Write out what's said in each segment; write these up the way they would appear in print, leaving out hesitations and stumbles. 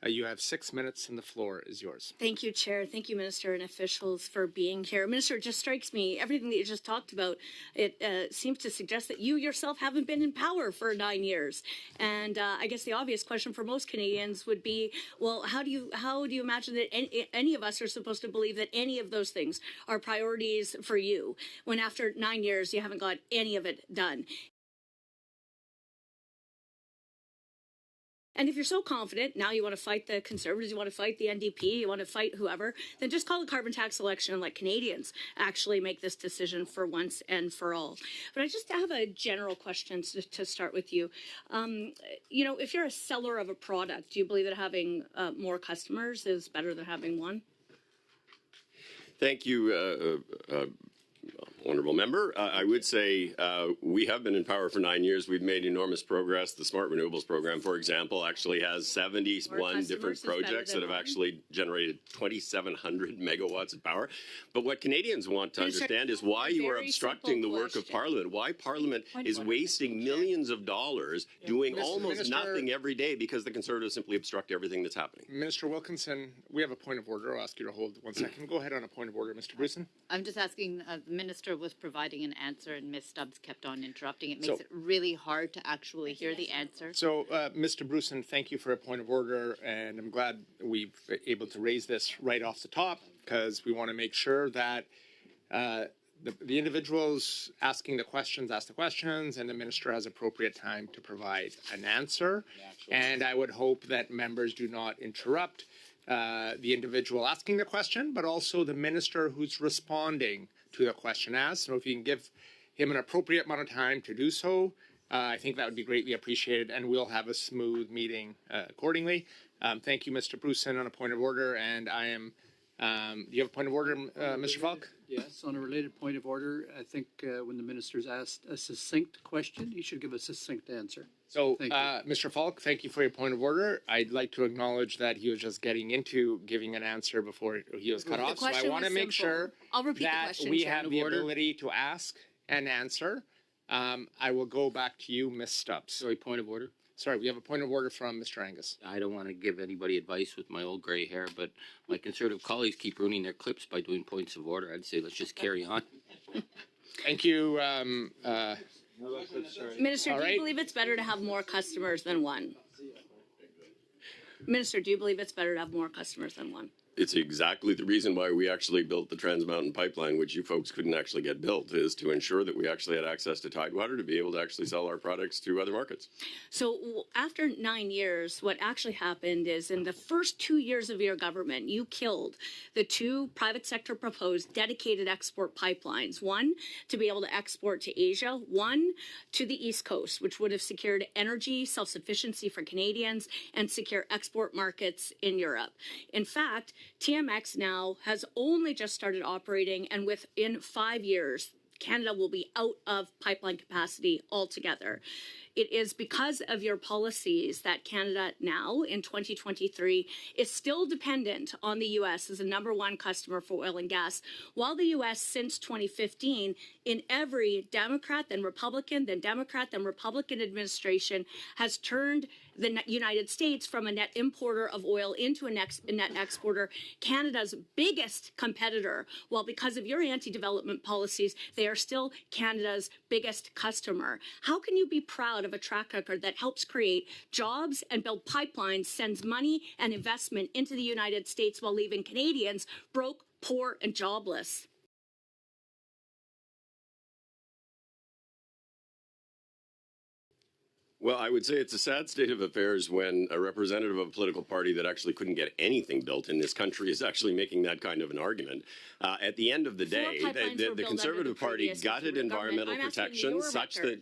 You have 6 minutes and the floor is yours. Thank you, Chair. Thank you, Minister and officials, for being here. Minister, it just strikes me, everything that you just talked about, it seems to suggest that you yourself haven't been in power for 9 years. And I guess the obvious question for most Canadians would be, well, how do you imagine that any of us are supposed to believe that any of those things are priorities for you when after 9 years you haven't got any of it done? And if you're so confident, now you want to fight the Conservatives, you want to fight the NDP, you want to fight whoever, then just call a carbon tax election and let Canadians actually make this decision for once and for all. But I just have a general question to start with you. You know, if you're a seller of a product, do you believe that having more customers is better than having one? Thank you, honourable member. I would say we have been in power for 9 years. We've made enormous progress. The Smart Renewables program, for example, actually has 71 different projects that have actually generated 2,700 megawatts of power. But what Canadians want to understand is why you are obstructing the work of Parliament, why Parliament is wasting millions of dollars doing almost nothing every day because the Conservatives simply obstruct everything that's happening. Minister Wilkinson, we have a point of order. I'll ask you to hold 1 second. Go ahead on a point of order, Mr. Bruson. I'm just asking, the Minister was providing an answer and Ms. Stubbs kept on interrupting. It makes it really hard to actually hear the answer. So, Mr. Bruson, thank you for a point of order, and I'm glad we've able to raise this right off the top because we want to make sure that the individuals asking the questions ask the questions and the minister has appropriate time to provide an answer. And I would hope that members do not interrupt the individual asking the question, but also the minister who's responding to the question asked. So if you can give him an appropriate amount of time to do so, I think that would be greatly appreciated, and we'll have a smooth meeting accordingly. Thank you, Mr. Bruson, on a point of order, and I am. Do you have a point of order, Mr. Falk? Yes, on a related point of order, I think when the minister's asked a succinct question, he should give a succinct answer. So, Mr. Falk, thank you for your point of order. I'd like to acknowledge that he was just getting into giving an answer before he was cut off. So I want to make sure that we have the ability to ask and answer. I will go back to you, Ms. Stubbs. Sorry, point of order. Sorry, we have a point of order from Mr. Angus. I don't want to give anybody advice with my old grey hair, but my Conservative colleagues keep ruining their clips by doing points of order. I'd say let's just carry on. Thank you. Minister, do you believe it's better to have more customers than one? Minister, do you believe it's better to have more customers than one? It's exactly the reason why we actually built the Trans Mountain Pipeline, which you folks couldn't actually get built, is to ensure that we actually had access to Tidewater to be able to actually sell our products to other markets. So after 9 years, what actually happened is in the first 2 years of your government, you killed the 2 private sector proposed dedicated export pipelines, one to be able to export to Asia, one to the East Coast, which would have secured energy self-sufficiency for Canadians and secure export markets in Europe. In fact, TMX now has only just started operating, and within 5 years, Canada will be out of pipeline capacity altogether. It is because of your policies that Canada now, in 2023, is still dependent on the U.S. as a #1 customer for oil and gas, while the U.S. since 2015, in every Democrat, then Republican, then Democrat, then Republican administration, has turned the United States from a net importer of oil into a net exporter, Canada's biggest competitor, while because of your anti-development policies, they are still Canada's biggest customer. How can you be proud of a track record that helps create jobs and build pipelines, sends money and investment into the United States while leaving Canadians broke, poor, and jobless? Well, I would say it's a sad state of affairs when a representative of a political party that actually couldn't get anything built in this country is actually making that kind of an argument. At the end of the day, the Conservative Party gutted environmental protections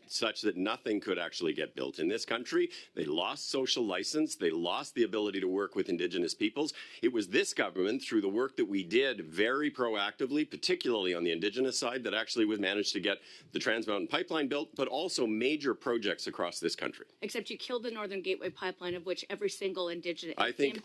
such that nothing could actually get built in this country. They lost social license. They lost the ability to work with Indigenous peoples. It was this government, through the work that we did very proactively, particularly on the Indigenous side, that actually managed to get the Trans Mountain Pipeline built, but also major projects across this country. country. Except you killed the Northern Gateway Pipeline, of which every single Indigenous I think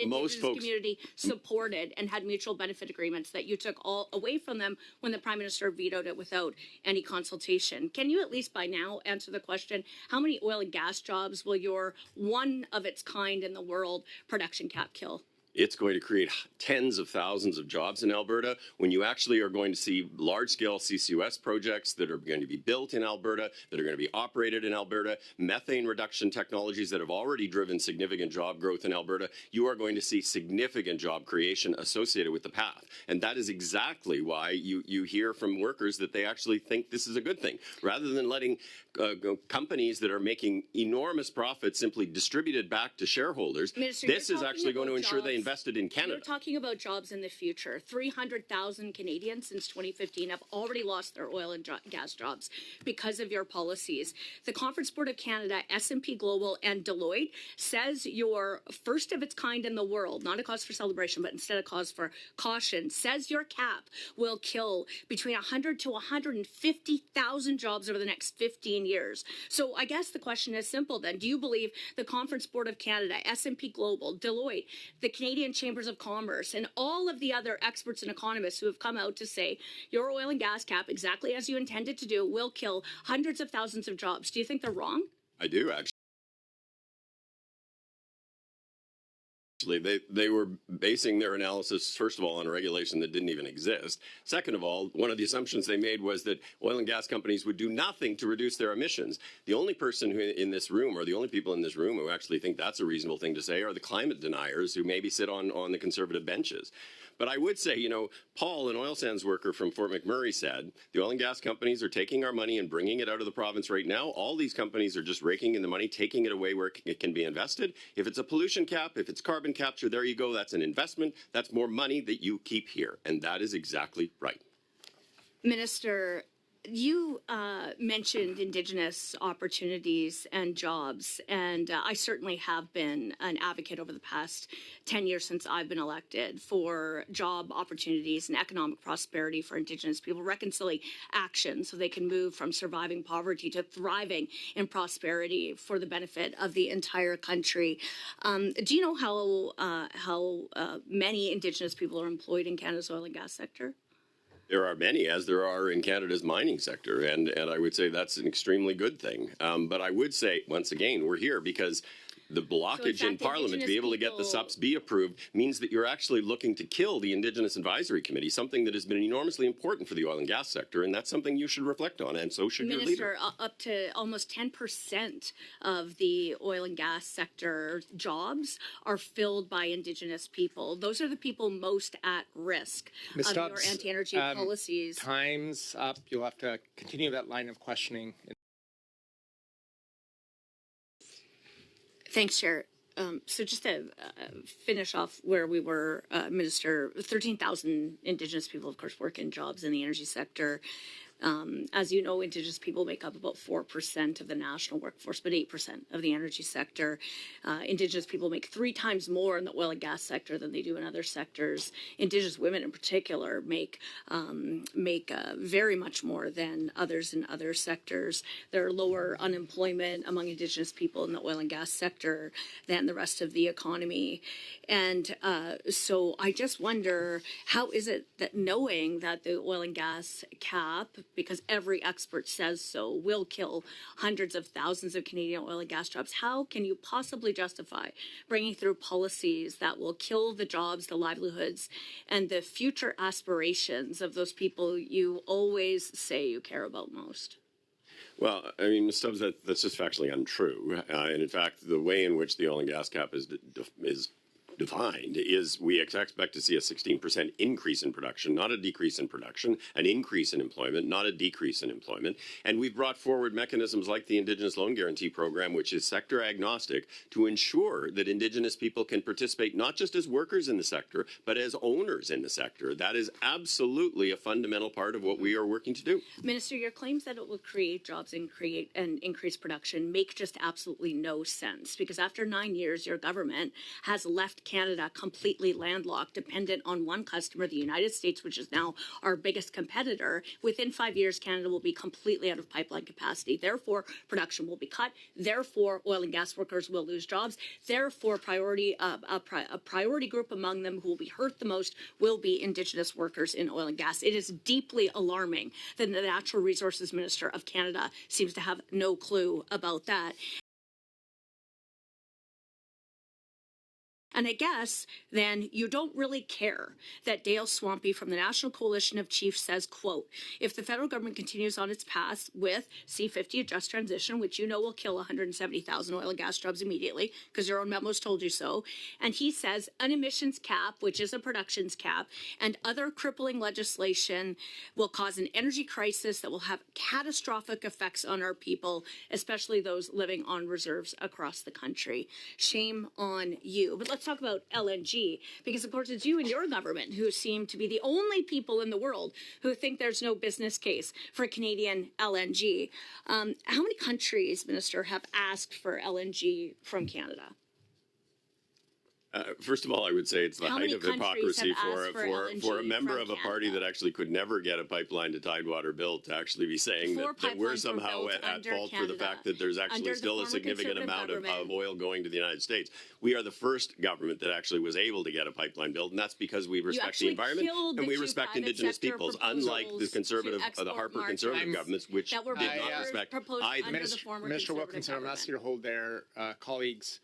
most folks community supported and had mutual benefit agreements that you took all away from them when the Prime Minister vetoed it without any consultation. Can you at least by now answer the question, how many oil and gas jobs will your one of its kind in the world production cap kill? It's going to create tens of thousands of jobs in Alberta when you actually are going to see large-scale CCUS projects that are going to be built in Alberta, that are going to be operated in Alberta, methane reduction technologies that have already driven significant job growth in Alberta. You are going to see significant job creation associated with the path. And that is exactly why you hear from workers that they actually think this is a good thing. Rather than letting companies that are making enormous profits simply distributed back to shareholders, Minister, this is actually going to ensure they invested in Canada. You're talking about jobs in the future. 300,000 Canadians since 2015 have already lost their oil and gas jobs because of your policies. The Conference Board of Canada, S&P Global, and Deloitte says your first of its kind in the world, not a cause for celebration, but instead a cause for caution, says your cap will kill between 100 to 150,000 jobs over the next 15 years. So I guess the question is simple then. Do you believe the Conference Board of Canada, S&P Global, Deloitte, the Canadian Chambers of Commerce, and all of the other experts and economists who have come out to say your oil and gas cap, exactly as you intended to do, will kill hundreds of thousands of jobs? Do you think they're wrong? I do, actually. They were basing their analysis, first of all, on a regulation that didn't even exist. Second of all, one of the assumptions they made was that oil and gas companies would do nothing to reduce their emissions. The only person who in this room, or the only people in this room who actually think that's a reasonable thing to say, are the climate deniers who maybe sit on the conservative benches. But I would say, you know, Paul, an oil sands worker from Fort McMurray, said the oil and gas companies are taking our money and bringing it out of the province right now. All these companies are just raking in the money, taking it away where it can be invested. If it's a pollution cap, if it's carbon capture, there you go. That's an investment. That's more money that you keep here. And that is exactly right. Minister, you mentioned Indigenous opportunities and jobs, and I certainly have been an advocate over the past 10 years since I've been elected for job opportunities and economic prosperity for Indigenous people, reconciling action so they can move from surviving poverty to thriving in prosperity for the benefit of the entire country. Do you know how many Indigenous people are employed in Canada's oil and gas sector? There are many, as there are in Canada's mining sector, and I would say that's an extremely good thing. But I would say, once again, we're here because the blockage in Parliament to be able to get the SUPs be approved means that you're actually looking to kill the Indigenous Advisory Committee, something that has been enormously important for the oil and gas sector, and that's something you should reflect on, and so should your leader. Minister, up to almost 10% of the oil and gas sector jobs are filled by Indigenous people. Those are the people most at risk Ms. of Stubbs, your anti-energy policies. Time's up. You'll have to continue that line of questioning. Thanks, Chair. So just to finish off where we were, Minister, 13,000 Indigenous people, of course, work in jobs in the energy sector. As you know, Indigenous people make up about 4% of the national workforce, but 8% of the energy sector. Indigenous people make 3 times more in the oil and gas sector than they do in other sectors. Indigenous women in particular make very much more than others in other sectors. There are lower unemployment among Indigenous people in the oil and gas sector than the rest of the economy. And so I just wonder, how is it that knowing that the oil and gas cap, because every expert says so, will kill hundreds of thousands of Canadian oil and gas jobs, how can you possibly justify bringing through policies that will kill the jobs, the livelihoods, and the future aspirations of those people you always say you care about most? Well, I mean, Ms. Stubbs, that's just factually untrue. And in fact, the way in which the oil and gas cap is defined is we expect to see a 16% increase in production, not a decrease in production, an increase in employment, not a decrease in employment. And we've brought forward mechanisms like the Indigenous Loan Guarantee Program, which is sector agnostic, to ensure that Indigenous people can participate not just as workers in the sector, but as owners in the sector. That is absolutely a fundamental part of what we are working to do. Minister, your claims that it will create jobs and increase production make just absolutely no sense, because after 9 years, your government has left Canada completely landlocked, dependent on one customer, the United States, which is now our biggest competitor. Within 5 years, Canada will be completely out of pipeline capacity. Therefore, production will be cut. Therefore, oil and gas workers will lose jobs. Therefore, a priority group among them who will be hurt the most will be Indigenous workers in oil and gas. It is deeply alarming that the Natural Resources Minister of Canada seems to have no clue about that. And I guess then you don't really care that Dale Swampy from the National Coalition of Chiefs says, quote, if the federal government continues on its path with C-50, a just transition, which you know will kill 170,000 oil and gas jobs immediately because your own memos told you so. And he says an emissions cap, which is a productions cap, and other crippling legislation will cause an energy crisis that will have catastrophic effects on our people, especially those living on reserves across the country. Shame on you. But let's talk about LNG, because of course it's you and your government who seem to be the only people in the world who think there's no business case for Canadian LNG. How many countries, Minister, have asked for LNG from Canada? First of all, I would say it's the How height many of countries hypocrisy have asked for for a LNG member from of a party Canada? that actually could never get a pipeline to Tidewater built to actually be saying Four that we're pipelines were somehow built at under fault for the Canada, fact that there's under actually the still a former significant Conservative amount of government. oil going to the United States. We are the first government that actually was able to get a pipeline built, and that's because we respect the actually environment killed and the we two respect private Indigenous sector peoples, unlike the proposals conservative, to the export Harper markets. conservative governments, which That were did not respect proposed either. under the former Minister Conservative Wilkinson, I'm government. asking you to hold there. Colleagues,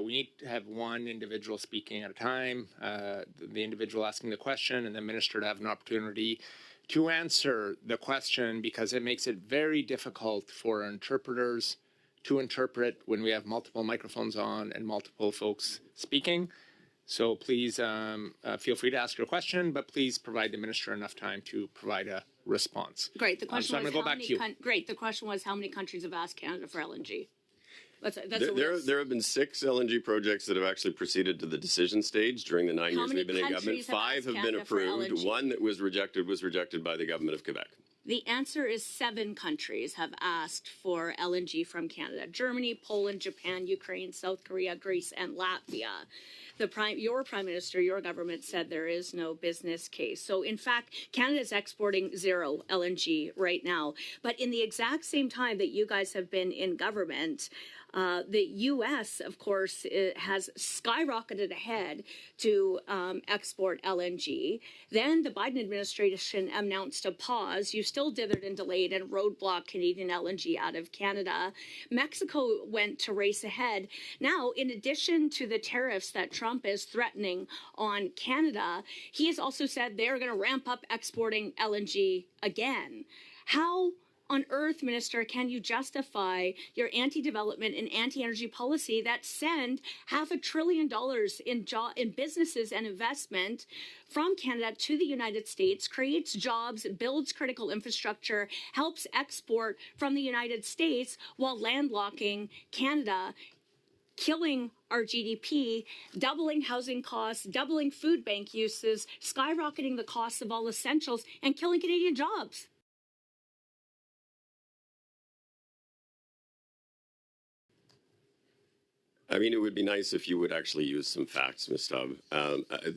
we need to have one individual speaking at a time, the individual asking the question, and the minister to have an opportunity to answer the question, because it makes it very difficult for interpreters to interpret when we have multiple microphones on and multiple folks speaking. So please feel free to ask your question, but please provide the minister enough time to provide a response. Great. The question so I'm was gonna go how back many to you. Great. The question was how many countries have asked Canada for LNG? That's a There, real- there have been 6 LNG projects that have actually proceeded to the decision stage during the 9 How years many we've been in government. countries have 5 asked have been Canada for approved. LNG? One that was rejected by the government of Quebec. The answer is 7 countries have asked for LNG from Canada: Germany, Poland, Japan, Ukraine, South Korea, Greece, and Latvia. Your prime minister, your government said there is no business case. So in fact, Canada is exporting 0 LNG right now. But in the exact same time that you guys have been in government, the U.S., of course, has skyrocketed ahead to export LNG. Then the Biden administration announced a pause. You still dithered and delayed and roadblocked Canadian LNG out of Canada. Mexico went to race ahead. Now, in addition to the tariffs that Trump is threatening on Canada, he has also said they're going to ramp up exporting LNG again. How on earth, Minister, can you justify your anti-development and anti-energy policy that send $500 billion in businesses and investment from Canada to the United States, creates jobs, builds critical infrastructure, helps export from the United States while landlocking Canada, killing our GDP, doubling housing costs, doubling food bank uses, skyrocketing the costs of all essentials, and killing Canadian jobs? I mean, it would be nice if you would actually use some facts, Ms. Stubb.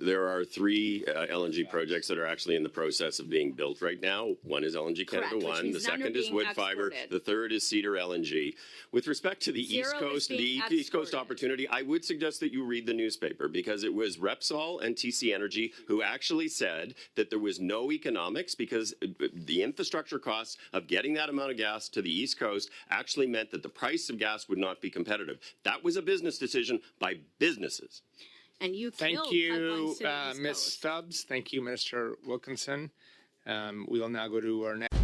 There are 3 LNG projects that are actually in the process of being built right now. One is LNG Canada Correct, which 1. The means none are second is being wood fiber. exported. The third is Cedar LNG. With respect to the East 0 is Coast, the being East Coast exported. opportunity, I would suggest that you read the newspaper, because it was Repsol and TC Energy who actually said that there was no economics, because the infrastructure costs of getting that amount of gas to the East Coast actually meant that the price of gas would not be competitive. That was a business decision by businesses. And you Thank killed you, pipelines to the East Ms. Coast. Stubbs. Thank you, Minister Wilkinson. We will now go to our next.